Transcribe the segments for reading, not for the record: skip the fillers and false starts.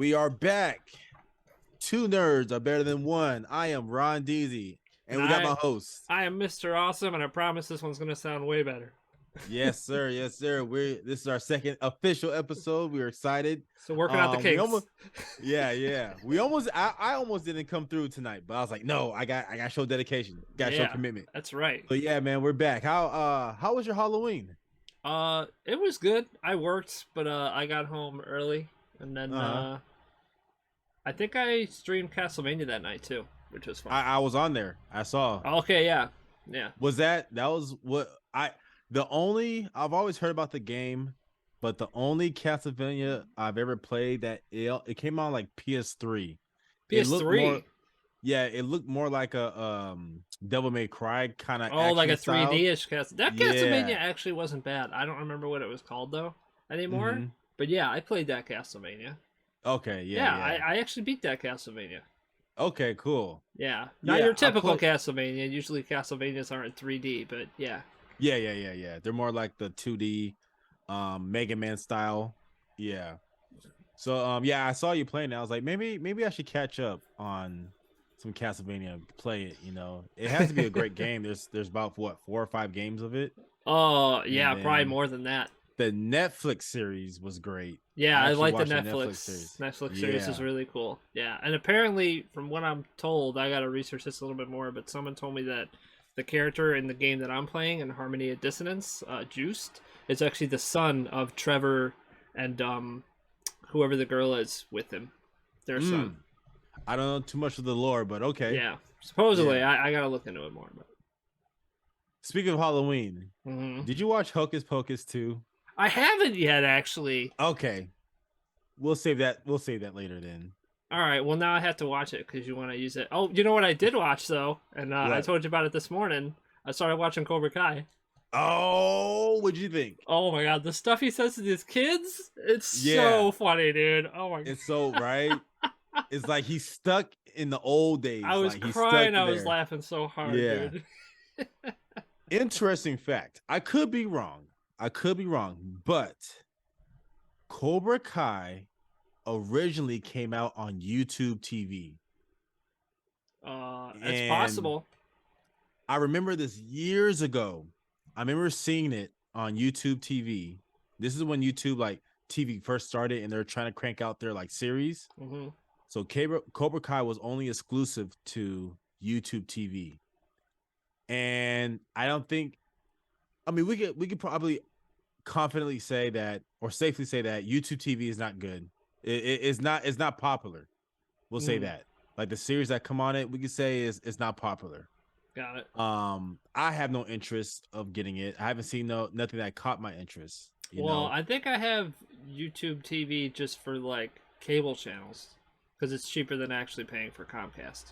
We are back. Two nerds are better than one. I am Ron Deasy, And and we got my host. I am Mr. Awesome, and I promise this one's gonna sound way better. Yes, sir. Yes, sir. This is our second official episode. We're excited. So working out the We kinks. almost, yeah. I almost didn't come through tonight, but I was like, no, I got to show dedication, got to show Yeah, commitment. that's right. But yeah, man, we're back. How was your Halloween? It was good. I worked, but I got home early, and then Uh-huh. I think I streamed Castlevania that night too, which was fun. I was on there. I saw. Okay, yeah. That was what I've always heard about the game, but the only Castlevania I've ever played that it came out like PS3. It looked more PS3. it looked more like a Devil May Cry kind of Oh, like a action style. 3D-ish cast. That Castlevania Yeah. actually wasn't bad. I don't remember what it was called though anymore. hmm But yeah, I played that Castlevania. Okay, Yeah, yeah. I actually beat that Castlevania. Okay, cool. Yeah, not Yeah, your typical Castlevania. Usually Castlevanias aren't 3D, but yeah. Yeah. They're more like the 2D Mega Man style. Yeah. So yeah, I saw you playing it. I was like, maybe I should catch up on some Castlevania, play it, It has to be a great game. There's about what, 4 or 5 games of it. Oh, yeah, And probably then more than that. the Netflix series was great. Yeah, I I actually like the watched Netflix series is Yeah. really cool. Yeah, and apparently, from what I'm told, I got to research this a little bit more. But someone told me that the character in the game that I'm playing in Harmony of Dissonance, Juiced, is actually the son of Trevor and whoever the girl is with him, their son. I don't know too much of the lore, but okay. Yeah, supposedly, Yeah. I got to look into it more. But Speaking of Halloween, Mhm. did you watch Hocus Pocus 2? I haven't yet, actually. Okay. We'll save that later then. All right, well now I have to watch it because you want to use it. Oh, you know what I did watch though, and I What? told you about it this morning. I started watching Cobra Kai. Oh, what'd you think? Oh my god, the stuff he says to these kids—it's so Yeah. funny, dude. Oh my god, It's so right. It's like he's stuck in the old days. I was like he's crying. stuck I was there. laughing so hard, Yeah. dude. Interesting fact. I could be wrong, but Cobra Kai originally came out on YouTube TV. It's And possible. I remember this years ago. I remember seeing it on YouTube TV. This is when YouTube like TV first started, and they're trying to crank out their like series. Hmm. So Cobra Kai was only exclusive to YouTube TV, and I don't think. I mean, we could probably confidently say that, or safely say that YouTube TV is not good. It's not popular. We'll say that. Like the series that come on it, we could say is not popular. Got it. I have no interest of getting it. I haven't seen nothing that caught my interest. Well, I think I have YouTube TV just for like cable channels because it's cheaper than actually paying for Comcast.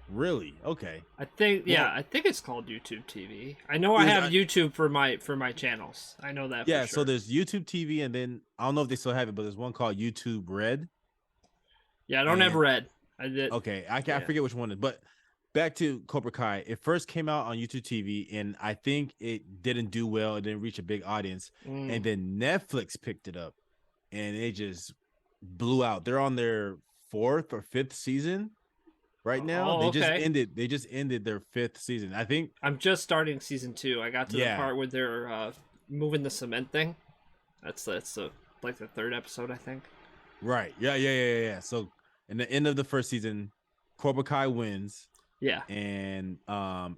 Really? Okay. I think Well, I think it's called YouTube TV. I know I have YouTube for my channels. I know that. Yeah. For sure. So there's YouTube TV, and then I don't know if they still have it, but there's one called YouTube Red. Yeah, I don't have Red. I did. Okay, I forget which one it is, but back to Cobra Kai. It first came out on YouTube TV, and I think it didn't do well. It didn't reach a big audience, and then Netflix picked it up, and it just blew out. They're on their 4th or 5th season right now. They just ended their 5th season. I think I'm just starting season 2. I got to the part where they're moving the cement thing. That's the like the 3rd episode, I think. Right. Yeah. So in the end of the 1st season, Cobra Kai wins. Yeah. And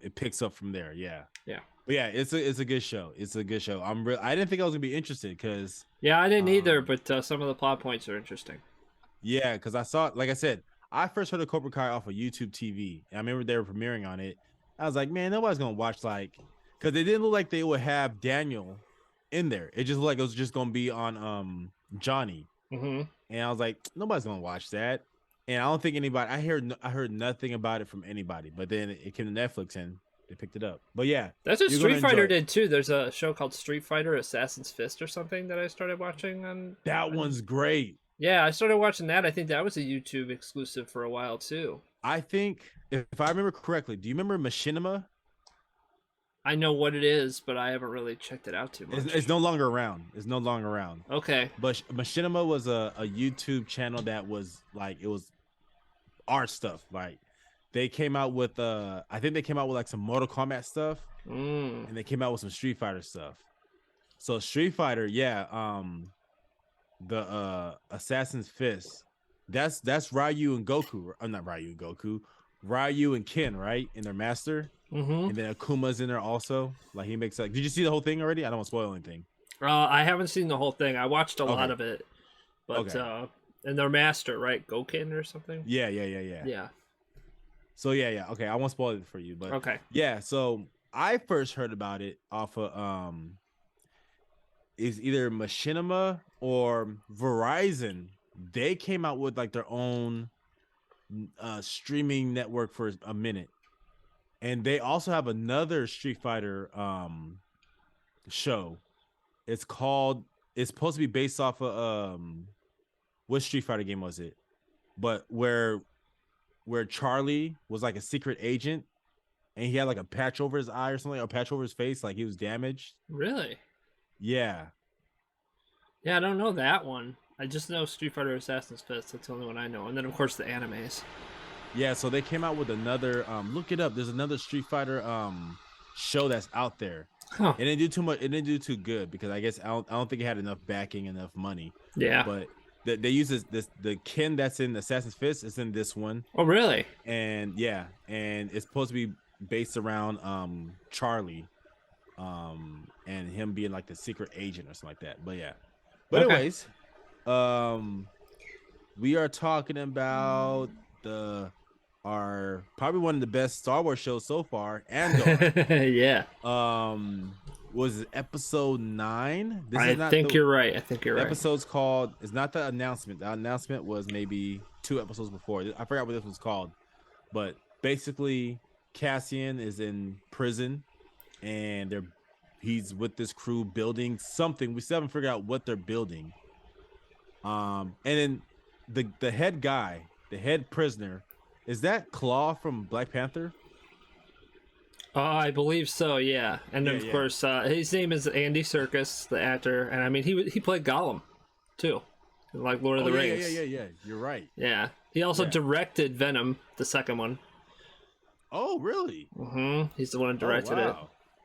it picks up from there. Yeah. Yeah. But yeah, it's a good show. It's a good show. I didn't think I was gonna be interested because I didn't either, but some of the plot points are interesting. Yeah, because I saw, like I said, I first heard of Cobra Kai off of YouTube TV. And I remember they were premiering on it. I was like, man, nobody's gonna watch because they didn't look like they would have Daniel in there. It just looked like it was just gonna be on Johnny. Mm-hmm. And I was like, nobody's gonna watch that. And I don't think anybody. I heard nothing about it from anybody. But then it came to Netflix and they picked it up. But yeah, that's what Street Fighter did too. There's a show called Street Fighter Assassin's Fist or something that I started watching on. That one's great. Yeah, I started watching that. I think that was a YouTube exclusive for a while too. I think if I remember correctly, do you remember Machinima? I know what it is, but I haven't really checked it out too much. It's no longer around. It's no longer around. Okay. But Machinima was a YouTube channel that was like it was art stuff. Like they came out with I think they came out with like some Mortal Kombat stuff, Mm. and they came out with some Street Fighter stuff. So Street Fighter, yeah, the Assassin's Fist. That's Ryu and Goku. I'm not Ryu and Goku. Ryu and Ken, right? In their master. Mm-hmm. And then Akuma's in there also. Like he makes like did you see the whole thing already? I don't want to spoil anything. I haven't seen the whole thing. I watched a lot Okay. of it, but Okay. and their master, right? Gokin or something. Yeah. Yeah. So yeah. Okay, I won't spoil it for you, but Okay. yeah. So I first heard about it off of is either Machinima or Verizon. They came out with like their own streaming network for a minute, and they also have another Street Fighter show. It's called. It's supposed to be based off of what Street Fighter game was it? But where Charlie was like a secret agent and he had like a patch over his eye or something, or a patch over his face, like he was damaged. Really? Yeah. Yeah, I don't know that one. I just know Street Fighter Assassin's Fist. That's the only one I know. And then, of course, the animes. Yeah, so they came out with another look it up. There's another Street Fighter show that's out there. Huh. It didn't do too much, it didn't do too good because I guess I don't think it had enough backing, enough money. Yeah. But they use this the Ken that's in Assassin's Fist is in this one. Oh, really? And yeah, and it's supposed to be based around Charlie and him being like the secret agent or something like that. But yeah. But Okay. anyways, we are talking about our probably one of the best Star Wars shows so far, Andor. Yeah. Was it episode 9? This I is not think the you're right. I think you're the right. episode's called. It's not the announcement. The announcement was maybe 2 episodes before. I forgot what this was called, but basically, Cassian is in prison, and he's with this crew building something. We still haven't figured out what they're building. And then the head guy, the head prisoner, is that Claw from Black Panther? I believe so. Yeah, and of course, his name is Andy Serkis, the actor, and I mean he played Gollum, too, in, like Lord of the Rings. Yeah. You're right. Yeah. He also directed Venom, the second one. Oh, really? Mm-hmm. He's the one who directed it.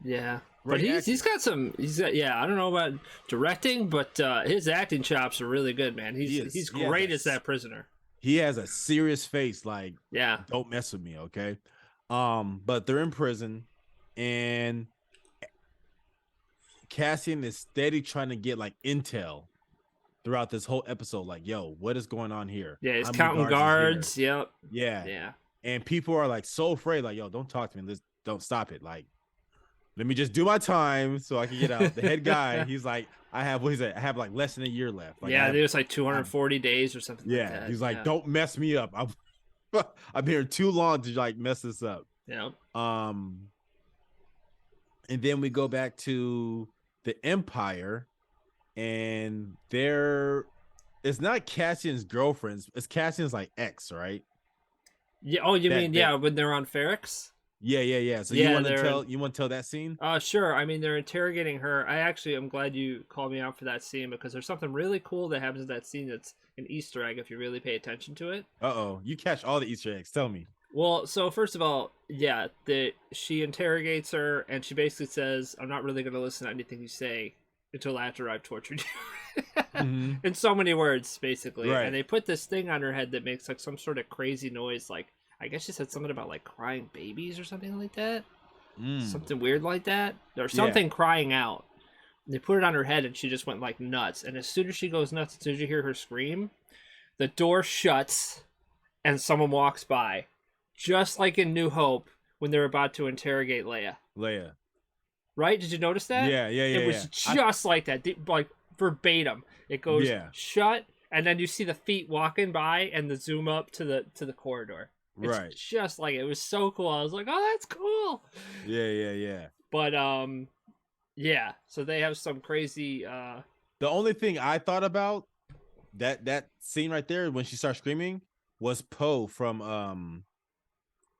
Yeah. But he's got I don't know about directing, but his acting chops are really good, man. He's great as that prisoner. He has a serious face, like, yeah, don't mess with me, okay? But they're in prison, and Cassian is steady trying to get like intel throughout this whole episode. Like, yo, what is going on here? Yeah, he's counting guards. Yep. Yeah. And people are like so afraid, like, yo, don't talk to me. Don't stop it. Like, let me just do my time so I can get out. The head guy, he's like, I have like less than a year left. Like, yeah, there's like 240 days or something. Yeah, like that. He's like, don't mess me up. I've been here too long to like mess this up. Yeah. And then we go back to the Empire, and it's not Cassian's girlfriend. It's Cassian's like ex, right? Yeah. Oh, you mean when they're on Ferrix? Yeah. So you want to tell that scene? Sure. I mean, they're interrogating her. I'm glad you called me out for that scene because there's something really cool that happens in that scene that's an Easter egg if you really pay attention to it. You catch all the Easter eggs. Tell me. Well, so first of all, yeah, she interrogates her and she basically says, "I'm not really going to listen to anything you say until after I've tortured you." Mm-hmm. In so many words, basically. Right. And they put this thing on her head that makes like some sort of crazy noise, like I guess she said something about like crying babies or something like that. Something weird like that. Or something crying out. They put it on her head and she just went like nuts. And as soon as she goes nuts, as soon as you hear her scream, the door shuts and someone walks by. Just like in New Hope when they're about to interrogate Leia. Right? Did you notice that? Yeah. It was just like that. Like verbatim. It goes shut and then you see the feet walking by and the zoom up to the corridor. It's just like it was so cool. I was like, "Oh, that's cool." Yeah. But yeah. So they have some crazy. The only thing I thought about that scene right there when she starts screaming was Poe from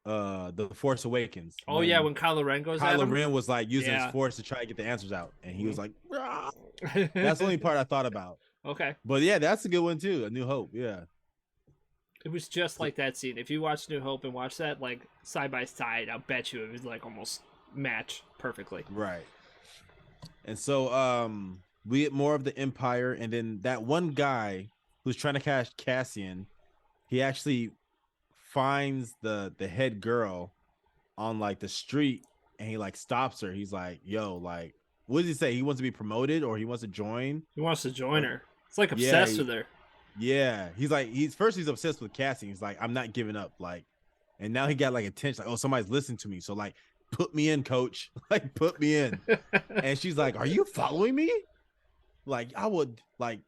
the Force Awakens Oh yeah, when when Kylo Ren goes at Kylo him. Ren was like using his Yeah. Force to try to get the answers out, and he was like, "Rah!" That's the only Mhm. part I thought about. Okay. But yeah, that's a good one too. A New Hope. Yeah. It was just like that scene. If you watch New Hope and watch that like side by side, I'll bet you it would like almost match perfectly. Right. And so we get more of the Empire, and then that one guy who's trying to catch Cassian, he actually finds the head girl on like the street, and he like stops her. He's like, "Yo, like, what does he say? He wants to be promoted, or he wants to join?" He wants to join Or her. It's like yeah, obsessed with her. yeah. He's like, he's obsessed with Cassian. He's like, "I'm not giving up." Like, and now he got like attention. Like, oh, somebody's listening to me. So like, put me in, coach. Like, put me in. And she's like, "Are you following me?" Like, I would like,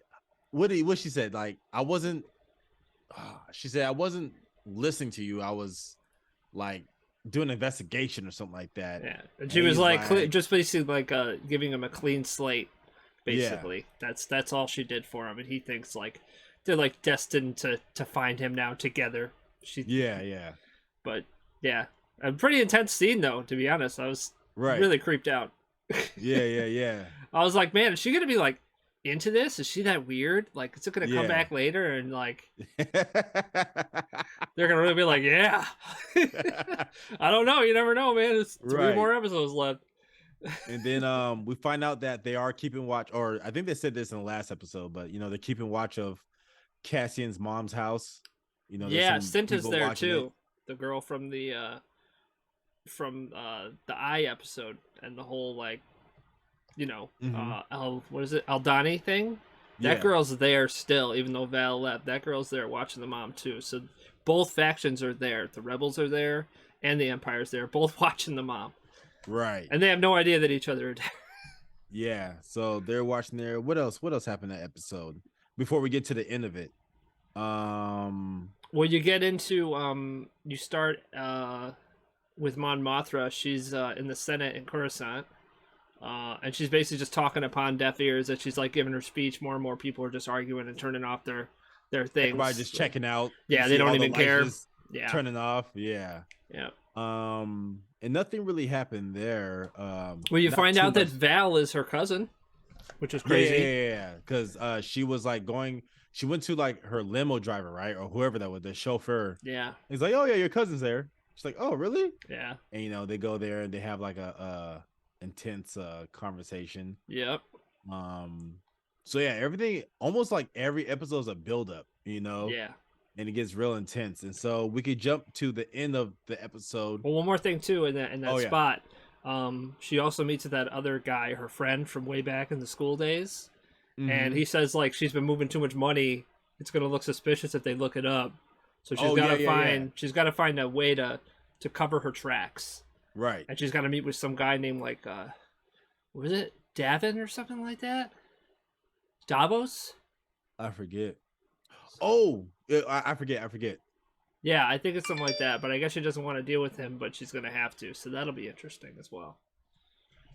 what she said? Like, I wasn't. She said, "I wasn't listening to you. I was like doing an investigation or something like that." Yeah, and And she was he's like like, just basically like giving him a clean slate. yeah, Basically, that's all she did for him, and he thinks like they're like destined to find him now together. She, yeah, but yeah, a pretty intense scene though. To be honest, I was right, really creeped out. yeah, I was like, man, is she gonna be like into this? Is she that weird? Like, is it gonna come yeah. back later and like they're gonna really be like, yeah? I don't know. You never know, man. It's 3 more Right. episodes left. And then we find out that they are keeping watch, or I think they said this in the last episode, but they're keeping watch of Cassian's mom's house. There's Yeah, some Cinta's people there watching it. too. The girl from the Eye episode and the whole like Mhm. what is it, Aldani thing? That Yeah, girl's there still, even though Val left. That girl's there watching the mom too. So both factions are there. The rebels are there, and the Empire's there, both watching the mom, right. and they have no idea that each other are dead. Yeah. So they're watching there. What else? What else happened in that episode? Before we get to the end of it. Um Well, you get into you start with Mon Mothra. She's in the Senate in Coruscant. And she's basically just talking upon deaf ears as she's like giving her speech. More and more people are just arguing and turning off their Everybody things. just checking out. You Yeah, they see don't all the even lights care. just Yeah, turning off. Yeah. yeah. And nothing really happened there. Well, you Not find too out that much. Val is her cousin, which is Yeah, yeah, crazy. yeah. Because she was like going. She went to like her limo driver, right, or whoever that was, the chauffeur. Yeah, He's like, "Oh yeah, your cousin's there." She's like, "Oh really?" yeah, And they go there and they have like a intense conversation. yep, Um, so yeah, everything almost like every episode is a build up, yeah. and it gets real intense. And so we could jump to the end of the episode. Well, one more thing too in that Oh yeah. spot. She also meets that other guy, her friend from way back in the school days, and Mm-hmm. he says like she's been moving too much money. It's gonna look suspicious if they look it up. So Oh yeah. she's got to find a way to cover her tracks, Right. and she's got to meet with some guy named like what was it, Davin or something like that? Davos? I forget. Oh, I forget. I forget. Yeah, I think it's something like that. But I guess she doesn't want to deal with him, but she's gonna have to. So that'll be interesting as well.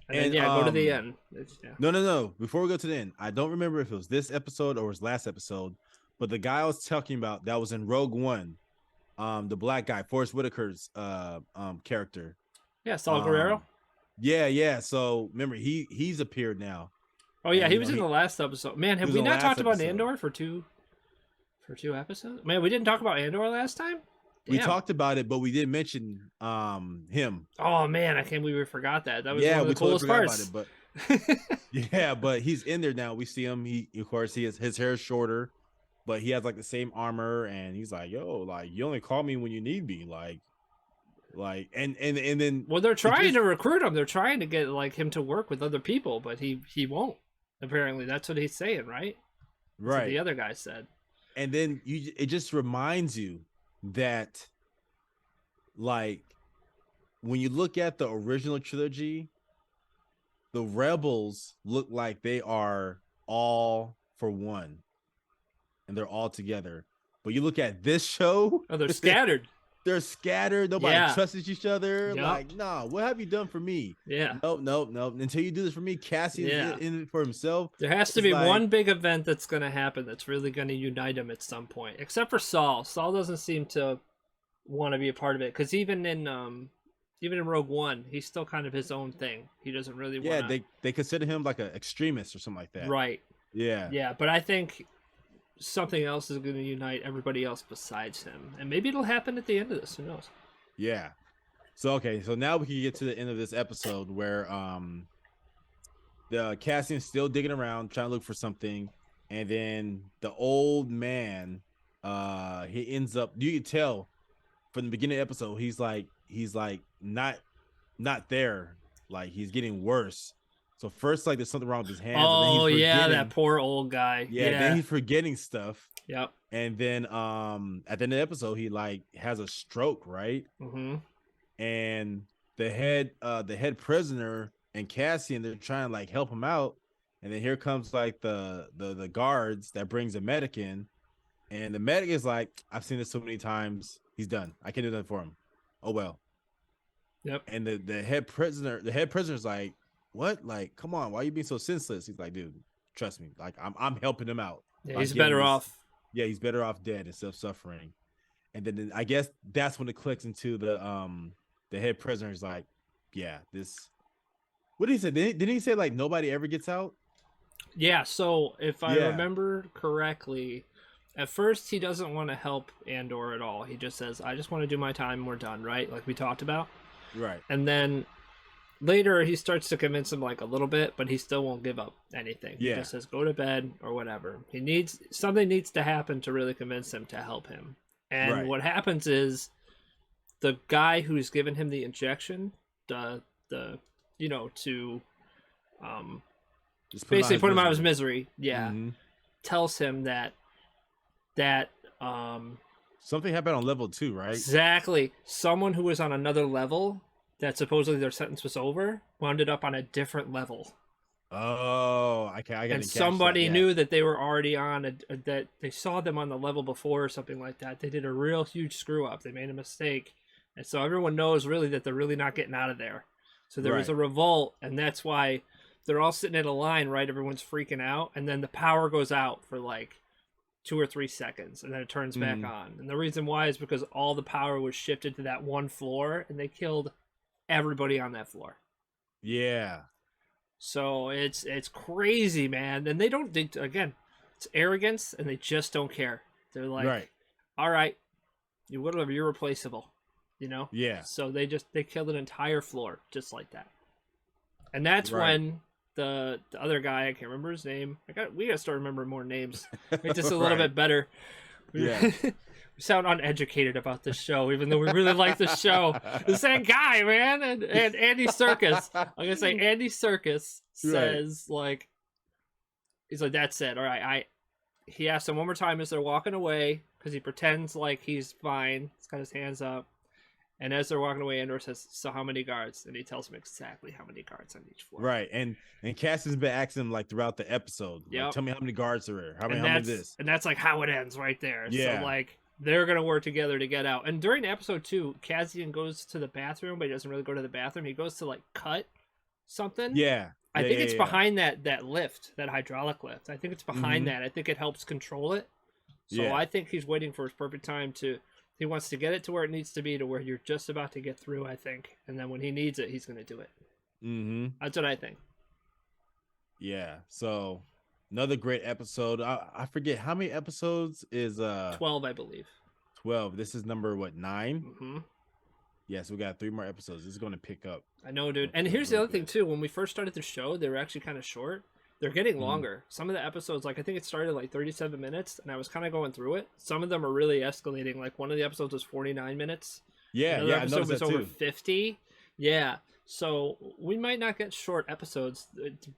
And then And yeah, go to the end. Yeah. no. Before we go to the end, I don't remember if it was this episode or his last episode, but the guy I was talking about that was in Rogue One, the black guy, Forrest Whitaker's character. Yeah, Saul Guerrero. Yeah. So remember, he's appeared now. Oh yeah, And he was in the last episode. Man, have was we in the not last talked about episode. Andor for two episodes? Man, we didn't talk about Andor last time. We Damn. talked about it, but we didn't mention him. Oh man, I can't believe we forgot that. That was Yeah, one of we the totally coolest forgot parts. about it, but yeah, but he's in there now. We see him. He, of course, his hair is shorter, but he has like the same armor, and he's like, "Yo, like you only call me when you need me." Like, and then Well, they're trying just- to recruit him. They're trying to get like him to work with other people, but he won't. Apparently, that's what he's saying, right? That's what right, the other guy said. and then it just reminds you that, like, when you look at the original trilogy, the rebels look like they are all for one, and they're all together. But you look at this show, Oh, they're scattered. they're scattered. Nobody Yeah. trusts each other. Yup. Like, nah, what have you done for me? Yeah. Nope. Until you do this for me, Cassian's Yeah. in it for himself. There has to It's be like- one big event that's going to happen that's really going to unite him at some point. Except for Saul. Saul doesn't seem to want to be a part of it, because even in Rogue One, he's still kind of his own thing. He doesn't really Yeah, want to. they consider him like an extremist or something like that. Right. Yeah. Yeah, but I think something else is going to unite everybody else besides him, and maybe it'll happen at the end of this. Who knows? Yeah. So okay, so now we can get to the end of this episode where the Cassian's still digging around trying to look for something, and then the old man he ends up, you can tell from the beginning of the episode he's like not there, like he's getting worse. So first like there's something wrong with his hands, and then he's Oh yeah, forgetting. that poor old guy. Yeah, then he's forgetting stuff. Yep. And then at the end of the episode he like has a stroke, right? Mm-hmm. And the head prisoner and Cassian, they're trying to like help him out, and then here comes like the guards that brings a medic in, and the medic is like, I've seen this so many times, he's done, I can't do nothing for him, oh well. Yep. And the head prisoner's like, what, like come on, why are you being so senseless? He's like, dude, trust me, like I'm helping him out. Yeah, he's better off. Yeah, he's better off dead instead of suffering. And then I guess that's when it clicks into the head prisoner is like, yeah, this. What did he say? Didn't he say like nobody ever gets out? Yeah. So if I Yeah. remember correctly, at first he doesn't want to help Andor at all. He just says, "I just want to do my time. We're done." Right, like we talked about. Right. And then later he starts to convince him like a little bit, but he still won't give up anything. Yeah. He just says, "Go to bed" or whatever. Something needs to happen to really convince him to help him. And Right. what happens is the guy who's given him the injection, to Just basically put him out of his misery. misery, yeah, Mhm. tells him that Something happened on level 2, right? exactly someone who was on another level that supposedly their sentence was over wound up on a different level. Oh, I got. And somebody knew that they were already on that they saw them on the level before or something like that. They did a real huge screw up. They made a mistake. And so everyone knows really that they're really not getting out of there. So there was Right. a revolt, and that's why they're all sitting in a line, right? Everyone's freaking out, and then the power goes out for like 2 or 3 seconds, and then it turns back on. And the reason why is because all the power was shifted to that one floor, and they killed everybody on that floor. Yeah. So it's crazy, man. And again, it's arrogance, and they just don't care. They're like, Right. all right, you're irreplaceable, Yeah. So they killed an entire floor just like that. And that's Right. when the other guy, I can't remember his name. We gotta start remembering more names. Make this a little Right. bit better. Yeah. We sound uneducated about this show, even though we really like this show. The same guy, man, and Andy Serkis. I'm gonna say Andy Serkis says like, he's like, that's it. All right, he asks him one more time as they're walking away, because he pretends like he's fine. He's got his hands up, and as they're walking away, Andor says, "So how many guards?" And he tells him exactly how many guards on each floor. Right. And Cass has been asking him like throughout the episode. Like, Yep. tell me how many guards there are. How many this? And that's like how it ends right there. Yeah. So like they're gonna work together to get out. And during episode 2, Cassian goes to the bathroom, but he doesn't really go to the bathroom. He goes to like cut something. Yeah. I think it's yeah. behind that lift, that hydraulic lift. I think it's behind Mhm. that. I think it helps control it. So Yeah. I think he's waiting for his perfect time he wants to get it to where it needs to be, to where you're just about to get through, I think. And then when he needs it, he's going to do it. Mm-hmm. That's what I think. Yeah. So another great episode. I forget how many episodes is 12, I believe. 12. This is number 9? Mm-hmm. Yeah, so we got 3 more episodes. This is going to pick up. I know, dude. And here's the other thing, too. When we first started the show, they were actually kind of short. They're getting longer. Some of the episodes, like I think it started like 37 minutes, and I was kind of going through it. Some of them are really escalating. Like one of the episodes was 49 minutes. Yeah, Another yeah, I episode noticed was that over too. 50. Yeah. So we might not get short episodes.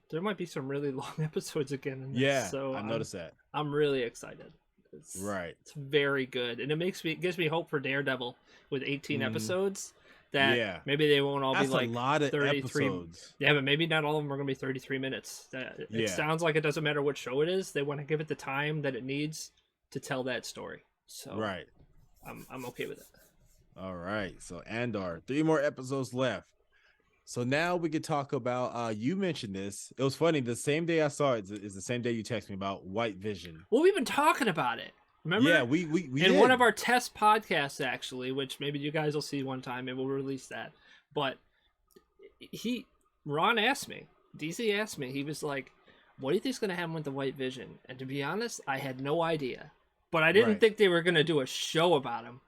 There might be some really long episodes again in this. Yeah, So I noticed that. I'm really excited. Right. It's very good, and it gives me hope for Daredevil with 18 episodes. That maybe they won't all That's be like a lot of 33 episodes. Yeah, but maybe not all of them are going to be 33 minutes. It sounds like it doesn't matter what show it is. They want to give it the time that it needs to tell that story. So Right. I'm okay with it. All right. So Andor, 3 more episodes left. So now we could talk about you mentioned this. It was funny. The same day I saw it is the same day you texted me about White Vision. Well, we've been talking about it. Remember? Yeah, we In one did. of our test podcasts, actually, which maybe you guys will see one time, and we'll release that. But he, Ron asked me, DC asked me, he was like, "What do you think's gonna happen with the White Vision?" And to be honest, I had no idea. But I didn't Right. think they were gonna do a show about him.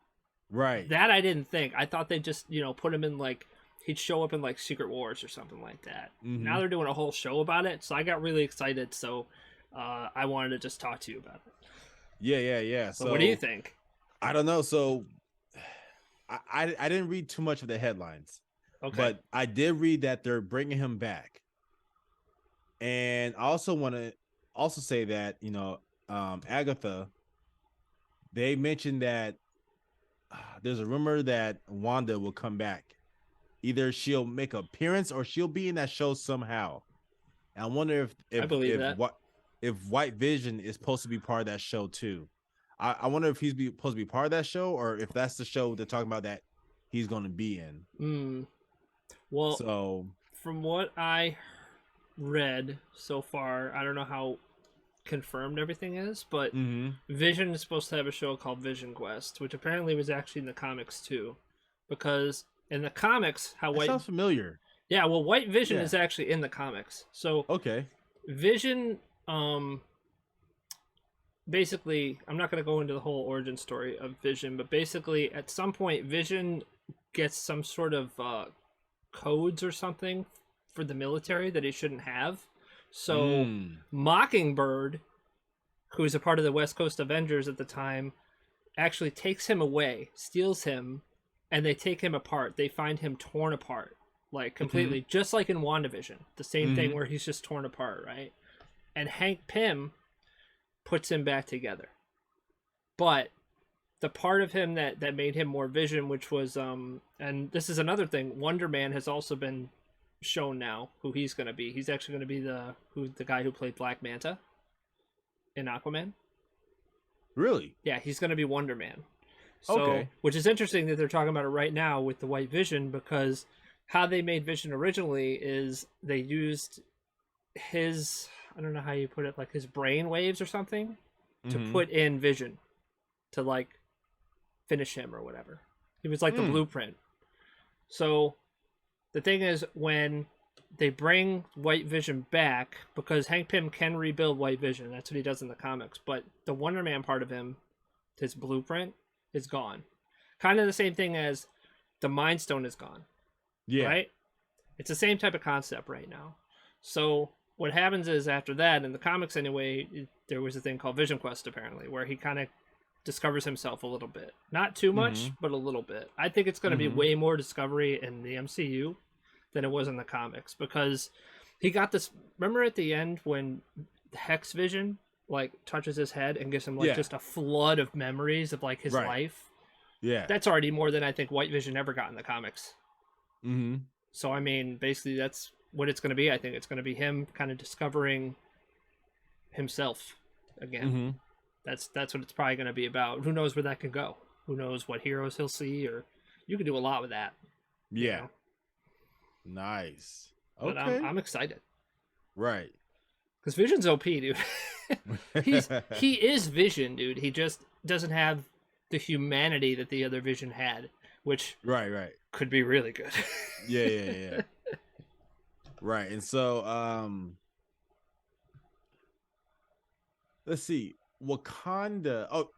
Right. That I didn't think. I thought they'd just, put him in like he'd show up in like Secret Wars or something like that. Now Mm-hmm. they're doing a whole show about it, so I got really excited. So I wanted to just talk to you about it. Yeah. But what do you So think? I don't know. So I didn't read too much of the headlines, Okay, but I did read that they're bringing him back. And I also want to also say that, Agatha, they mentioned that there's a rumor that Wanda will come back. Either she'll make an appearance or she'll be in that show somehow. And I wonder if I believe that. White Vision is supposed to be part of that show too. I wonder if supposed to be part of that show or if that's the show they're talking about that he's going to be in. Well, So from what I read so far, I don't know how confirmed everything is, but mm-hmm. Vision is supposed to have a show called Vision Quest, which apparently was actually in the comics too. Because in the comics, That sounds familiar. yeah, well, White Vision Yeah. is actually in the comics. So Okay. Vision, basically, I'm not going to go into the whole origin story of Vision, but basically, at some point, Vision gets some sort of codes or something for the military that he shouldn't have. So Mockingbird, who's a part of the West Coast Avengers at the time, actually takes him away, steals him, and they take him apart. They find him torn apart, like completely, just like in WandaVision. The same thing where he's just torn apart, right? And Hank Pym puts him back together. But the part of him that made him more Vision, which was and this is another thing, Wonder Man has also been shown now who he's going to be. He's actually going to be the guy who played Black Manta in Aquaman. Really? Yeah, he's going to be Wonder Man. So, Okay. which is interesting that they're talking about it right now with the White Vision, because how they made Vision originally is they used his, I don't know how you put it, like his brain waves or something to put in Vision to like finish him or whatever. He was like the blueprint. So the thing is, when they bring White Vision back, because Hank Pym can rebuild White Vision, that's what he does in the comics, but the Wonder Man part of him, his blueprint, is gone. Kind of the same thing as the Mind Stone is gone. Yeah. Right? It's the same type of concept right now. So what happens is after that, in the comics anyway, there was a thing called Vision Quest apparently, where he kind of discovers himself a little bit. Not too much, but a little bit. I think it's going to be way more discovery in the MCU than it was in the comics, because he got this. Remember at the end when Hex Vision like touches his head and gives him like just a flood of memories of like his life? Yeah. That's already more than I think White Vision ever got in the comics. Mm-hmm. So I mean, basically that's what it's going to be. I think it's going to be him kind of discovering himself again. That's what it's probably going to be about. Who knows where that can go? Who knows what heroes he'll see, or you can do a lot with that. Yeah. You know? Nice. But Okay. I'm excited. Right. Because Vision's OP, dude. He is Vision, dude. He just doesn't have the humanity that the other Vision had, which right. could be really good. Yeah. Right. And so let's see. Wakanda. Oh,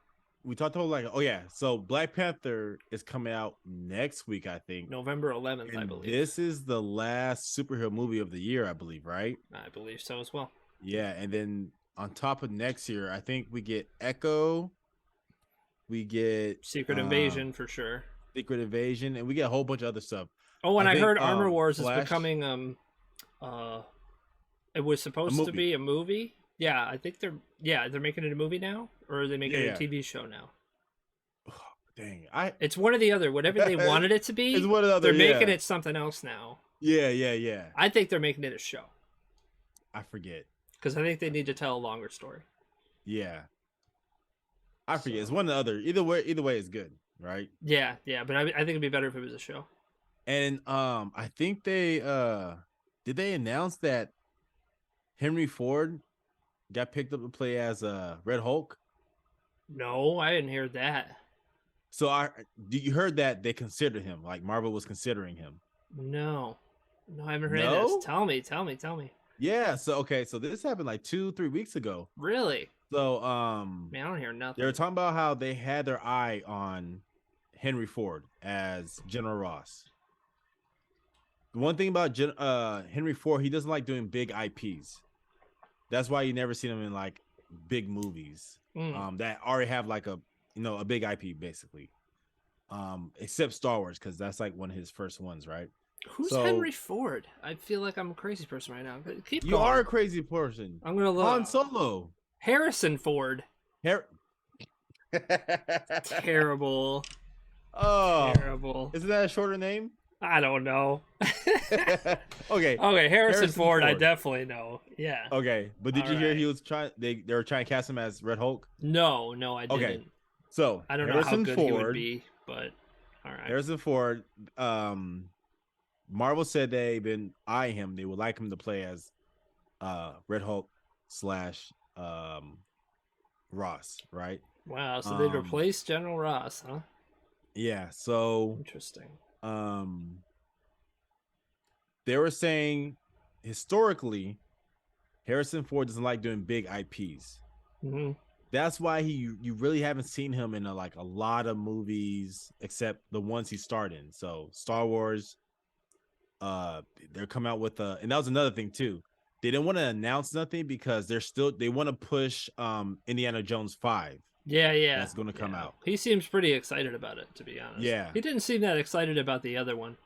we talked about so Black Panther is coming out next week, I think. November 11th, and I believe. This is the last superhero movie of the year, I believe, right? I believe so as well. Yeah, and then on top of next year, I think we get Echo, we get Secret Invasion for sure. Secret Invasion, and we get a whole bunch of other stuff. Oh, and I heard Armor Wars Flash, is becoming it was supposed to be a movie. Yeah, I think they're making it a movie now, or are they making it a TV show now? Dang, it's one or the other. Whatever they wanted it to be, it's one or the other. They're making it something else now. Yeah. I think they're making it a show. I forget, because I think they need to tell a longer story. Yeah, I forget. It's one or the other. Either way is good, right? Yeah, but I think it'd be better if it was a show. And I think they did they announce that Henry Ford got picked up to play as Red Hulk? No, I didn't hear that. So you heard that they considered him, like Marvel was considering him. No, no, I haven't heard any of this. No? Tell me, tell me, tell me. Yeah. So okay, so this happened like 2-3 weeks ago. Really? So Man, I don't hear they were nothing. talking about how they had their eye on Henry Ford as General Ross. The one thing about Henry Ford, he doesn't like doing big IPs. That's why you never seen him in like big movies Mm. that already have like a big IP basically. Except Star Wars, because that's like one of his first ones, right? Who's So Henry Ford? I feel like I'm a crazy person right now. Keep you are going. a crazy person. I'm gonna Han look. Solo. Harrison Ford. Her- Terrible. oh, Terrible. isn't that a shorter name? I don't know. Okay, Okay, Harrison Harrison Ford, I Ford. definitely know. Yeah. Okay, but did All you hear right. he was trying? They were trying to cast him as Red Hulk. No, no, I Okay, didn't. so I don't know how Harrison good he would Ford. be, but all right. Harrison Ford. Marvel said they've been eyeing him. They would like him to play as Red Hulk slash Ross, right? Wow, so they'd Um, replace General Ross, huh? yeah. So Interesting. um, they were saying historically, Harrison Ford doesn't like doing big IPs. Hmm. That's why you really haven't seen him in like a lot of movies except the ones he starred in. So Star Wars, they're coming out with and that was another thing too. They didn't want to announce nothing because they want to push Indiana Jones 5 Yeah, yeah, that's going to come yeah. out. He seems pretty excited about it, to be honest. Yeah. He didn't seem that excited about the other one.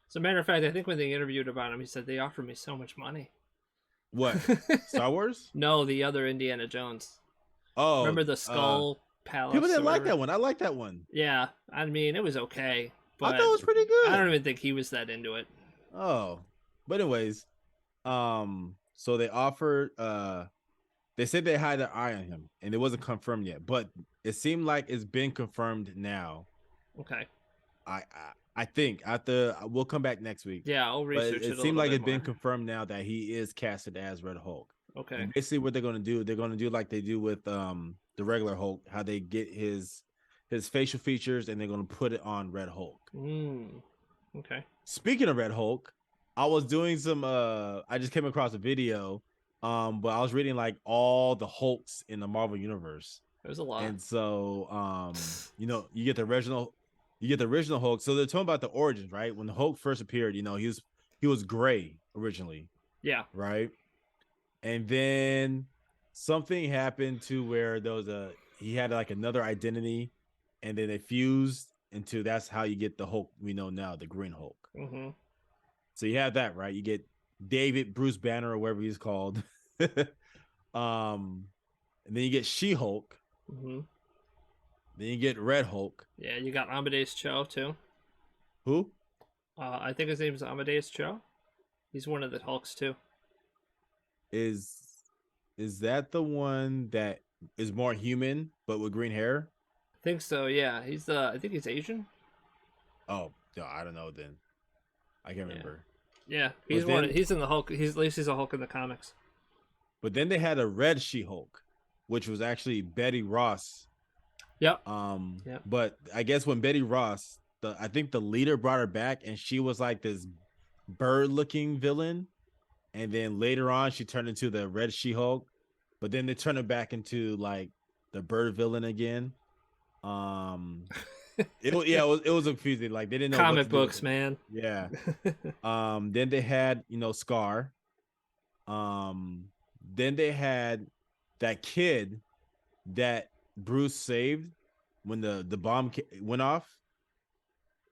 As a matter of fact, I think when they interviewed about him, he said they offered me so much money. What? Star Wars? No, the other Indiana Jones. Oh, Remember the Skull people Palace or didn't like whatever? that one. I like that one. Yeah, I mean, it was okay, I thought it but was pretty I don't good. even think he was that into it. Oh. But anyways, so they offered they said they had their eye on him and it wasn't confirmed yet, but it seemed like it's been confirmed now. Okay. I think after we'll come back next week, Yeah, I'll but research it it a seemed little like bit it's been more. confirmed now that he is casted as Red Hulk. Okay. And basically, what they're going to do like they do with the regular Hulk, how they get his facial features and they're going to put it on Red Hulk. Okay. Speaking of Red Hulk, I was doing some. I just came across a video, but I was reading like all the Hulks in the Marvel universe. It was a lot. And so you get the original Hulk. So they're talking about the origins, right? When the Hulk first appeared, he was gray originally, Yeah. right? And then something happened to where he had like another identity, and then they fused into that's how you get the Hulk we know now, the Green Hulk. Mm-hmm. So you have that, right? You get David Bruce Banner or whatever he's called. um and then you get She-Hulk. Mm-hmm. Then you get Red Hulk. Yeah, you got Amadeus Cho too. Who I think his name is Amadeus Cho. He's one of the Hulks too. is is that the one that is more human but with green hair? I think so. Yeah, he's the. I think he's Asian. Oh, no, I don't know then. I can't Yeah. remember. Yeah, he's But one. then He's in the Hulk. He's at least he's a Hulk in the comics. they had a red She-Hulk, which was actually Betty Ross. Yep. Yep. But I guess when Betty Ross, I think the leader brought her back and she was like this bird-looking villain. And then later on she turned into the red She-Hulk. But then they turned her back into like the bird villain again. It was confusing. Like they didn't know what Comic to do with books, it. man. Yeah. Then they had, Scar. Then they had that kid that Bruce saved when the bomb went off.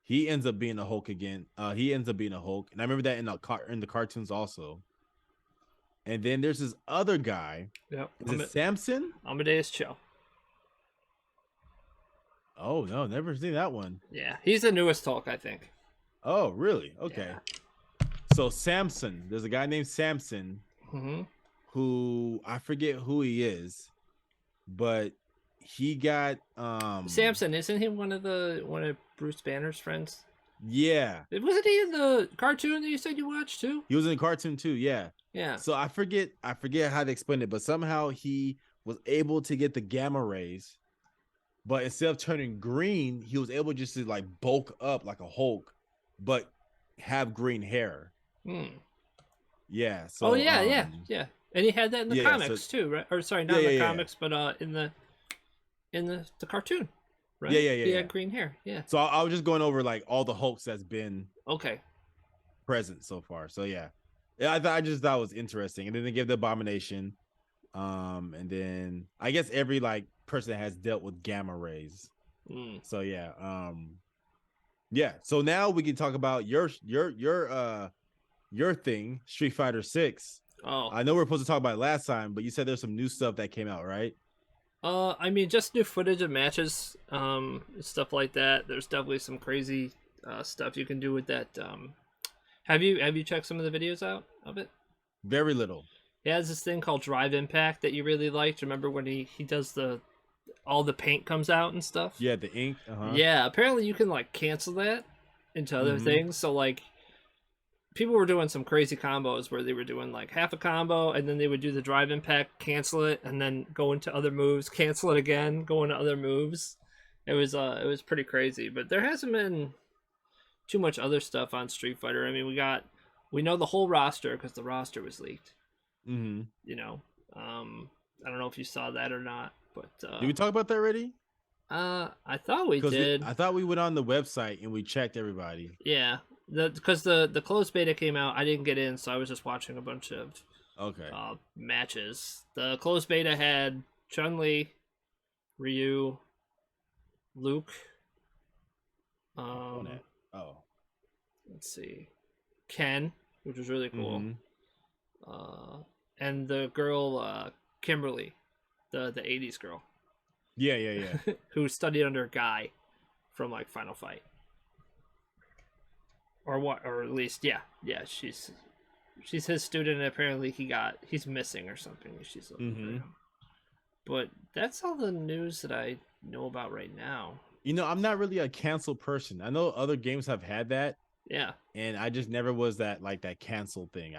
He ends up being a Hulk again. He ends up being a Hulk, and I remember that in the cartoons also. And then there's this other guy. Yep. Is it Samson? Amadeus Cho. Oh no, never seen that one. Yeah, he's the newest Hulk, I think. Oh really? Okay. Yeah. So Samson, there's a guy named Samson Mm-hmm. who I forget who he is, but he got Samson, isn't he one of Bruce Banner's friends? Yeah. Wasn't he in the cartoon that you said you watched too? He was in the cartoon too, yeah. Yeah. So I forget how they explained it, but somehow he was able to get the gamma rays but instead of turning green, he was able just to like bulk up like a Hulk, but have green hair. Hmm. Yeah. Oh So yeah, yeah, yeah. And he had that in the yeah. So comics too, right? Or sorry, not yeah, in yeah, the yeah, comics, but in the cartoon, yeah, right? yeah, yeah, He yeah. had green hair. Yeah. So I was just going over like all the Hulks that's been Okay. present so far. So yeah, yeah. I just thought it was interesting, and then they give the Abomination, and then I guess every like person has dealt with gamma rays. Hmm. So yeah, yeah. So now we can talk about your thing, Street Fighter 6. Oh. I know we were supposed to talk about it last time, but you said there's some new stuff that came out, right? I mean, just new footage of matches, stuff like that. There's definitely some crazy stuff you can do with that. Have you checked some of the videos out of it? Very little. He has this thing called Drive Impact that you really liked. Remember when he does the all the paint comes out and stuff? Yeah, the ink. Uh-huh. Yeah, apparently you can like cancel that into other things. So like people were doing some crazy combos where they were doing like half a combo and then they would do the drive impact, cancel it, and then go into other moves, cancel it again, go into other moves. It was pretty crazy. But there hasn't been too much other stuff on Street Fighter. I mean, we know the whole roster because the roster was leaked. Mm-hmm. You know, I don't know if you saw that or not, but Did we talk about that already? I thought we did. I thought we went on the website and we checked everybody. Yeah, because the closed beta came out, I didn't get in, so I was just watching a bunch of Okay. matches. The closed beta had Chun Li, Ryu, Luke. On it. Oh. Let's see, Ken, which was really cool. Mm-hmm. And the girl Kimberly, the '80s girl. Yeah, yeah, yeah. Who studied under Guy from like Final Fight. Or what, or at least yeah, she's his student, and apparently he's missing or something. She's looking for him. But that's all the news that I know about right now. You know, I'm not really a cancel person. I know other games have had that. Yeah. And I just never was that cancel thing.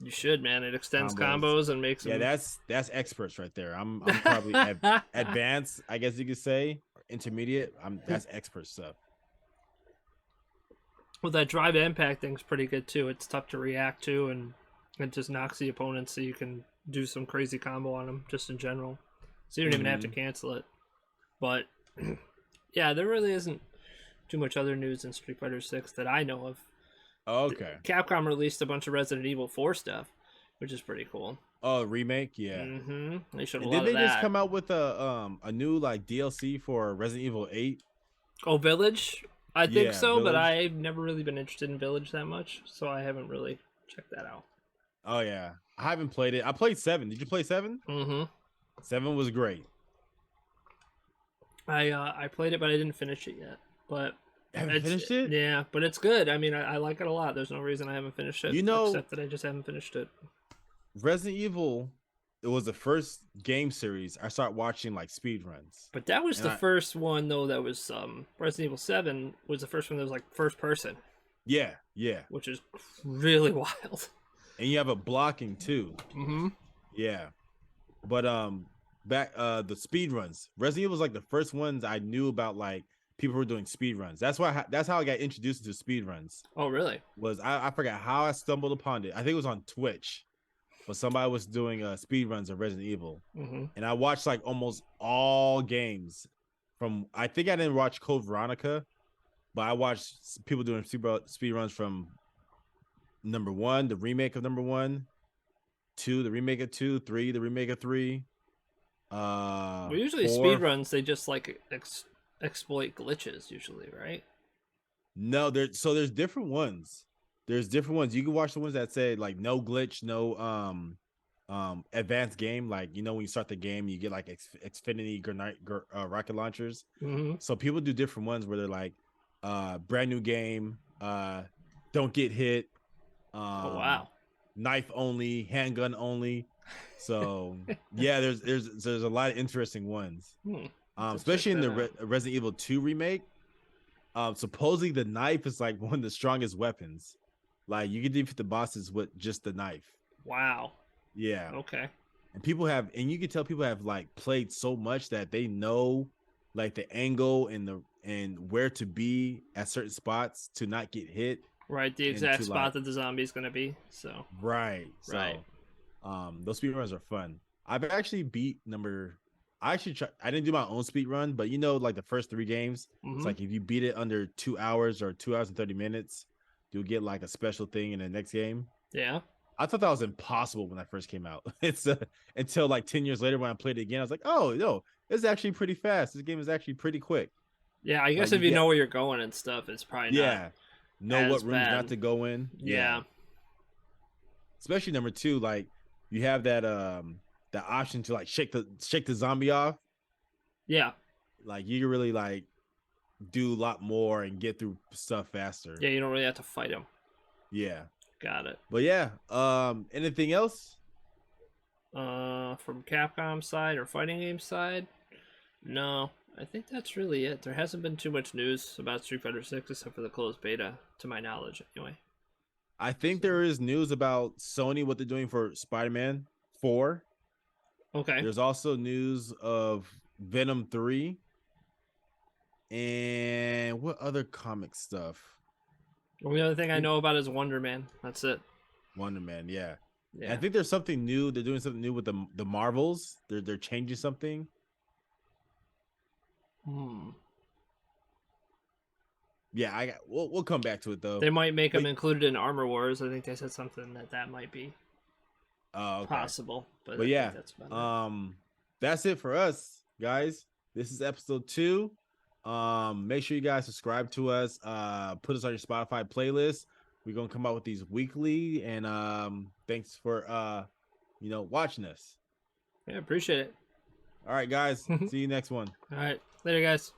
You should, man. It extends combos and makes them... Yeah, that's experts right there. I'm probably advanced, I guess you could say, intermediate. That's expert stuff. Well, that drive impact thing's pretty good too. It's tough to react to, and it just knocks the opponent, so you can do some crazy combo on them just in general. So you don't even have to cancel it. But yeah, there really isn't too much other news in Street Fighter 6 that I know of. Okay. Capcom released a bunch of Resident Evil 4 stuff, which is pretty cool. Oh, remake, yeah. Mm-hmm. They showed a lot Did of they that. just come out with a new like DLC for Resident Evil 8? Oh, Village? I think so, Village. but I've never really been interested in Village that much, so I haven't really checked that out. Oh yeah, I haven't played it. I played 7. Did you play 7? Mm-hmm. 7 was great. I played it, but I didn't finish it yet. But haven't finished it? Yeah, but it's good. I mean, I like it a lot. There's no reason I haven't finished it. You know, except that I just haven't finished it. Resident Evil, it was the first game series I started watching like speed runs. But that was the first one though. That was Resident Evil 7 was the first one that was like first person. Yeah, yeah. Which is really wild. And you have a blocking too. Mm-hmm. Yeah, but back the speed runs. Resident Evil was like the first ones I knew about. Like people were doing speed runs. That's how I got introduced to speed runs. Oh, really? Was I forgot how I stumbled upon it. I think it was on Twitch, but somebody was doing speed runs of Resident Evil, and I watched like almost all games. From I think I didn't watch Code Veronica, but I watched people doing speed runs from number 1, the remake of number 1, 2, the remake of 2, 3, the remake of 3. Well, usually 4. speed runs they just like exploit glitches usually, right? No, there's different ones. There's different ones. You can watch the ones that say like no glitch, no advanced game. Like when you start the game, you get like Xfinity rocket launchers. So people do different ones where they're like brand new game, don't get hit. Oh wow. Knife only, handgun only. So yeah, there's a lot of interesting ones. Especially in the Resident Evil 2 remake. Supposedly the knife is like one of the strongest weapons. Like you can defeat the bosses with just the knife. Wow. Yeah. Okay. And you can tell people have like played so much that they know like the angle and where to be at certain spots to not get hit Right, the and exact to like spot that the zombie is gonna be. So right. right. So those speed runs are fun. I've actually beat number. I actually I didn't do my own speed run, but you know, like the first 3 games, it's Mm-hmm. like if you beat it under 2 hours or 2 hours and 30 minutes, you'll get like a special thing in the next game. Yeah. I thought that was impossible when I first came out. It's until like 10 years later when I played it again, I was like, oh no, it's actually pretty fast. This game is actually pretty quick. Yeah, I guess Like you if you get know where you're going and stuff, it's probably not yeah, know as what rooms bad. not to go in. Yeah, Yeah. especially number two, like you have that option to like shake the zombie off. Yeah. Like you can really like do a lot more and get through stuff faster. Yeah, you don't really have to fight him. Yeah. Got it. But yeah, anything else? From Capcom side or fighting game side, no. I think that's really it. There hasn't been too much news about Street Fighter 6 except for the closed beta, to my knowledge, anyway. I think So, there is news about Sony what they're doing for Spider-Man 4. okay. There's also news of Venom 3 and what other comic stuff? The only other thing I I think know about is Wonder Man. That's it. Wonder Man, yeah. And I Yeah. think there's something new. They're doing something new with the Marvels. They're changing something. Hmm. Yeah, we'll come back to it though. They might make But them included in Armor Wars. I think they said something that might be oh, okay. possible, but But I think yeah, that's about it. that's it for us, guys. This is episode 2. Make sure you guys subscribe to us. Put us on your Spotify playlist. We're gonna come out with these weekly, and thanks for watching us. Yeah, appreciate it. All right, guys. See you next one. All right. Later, guys.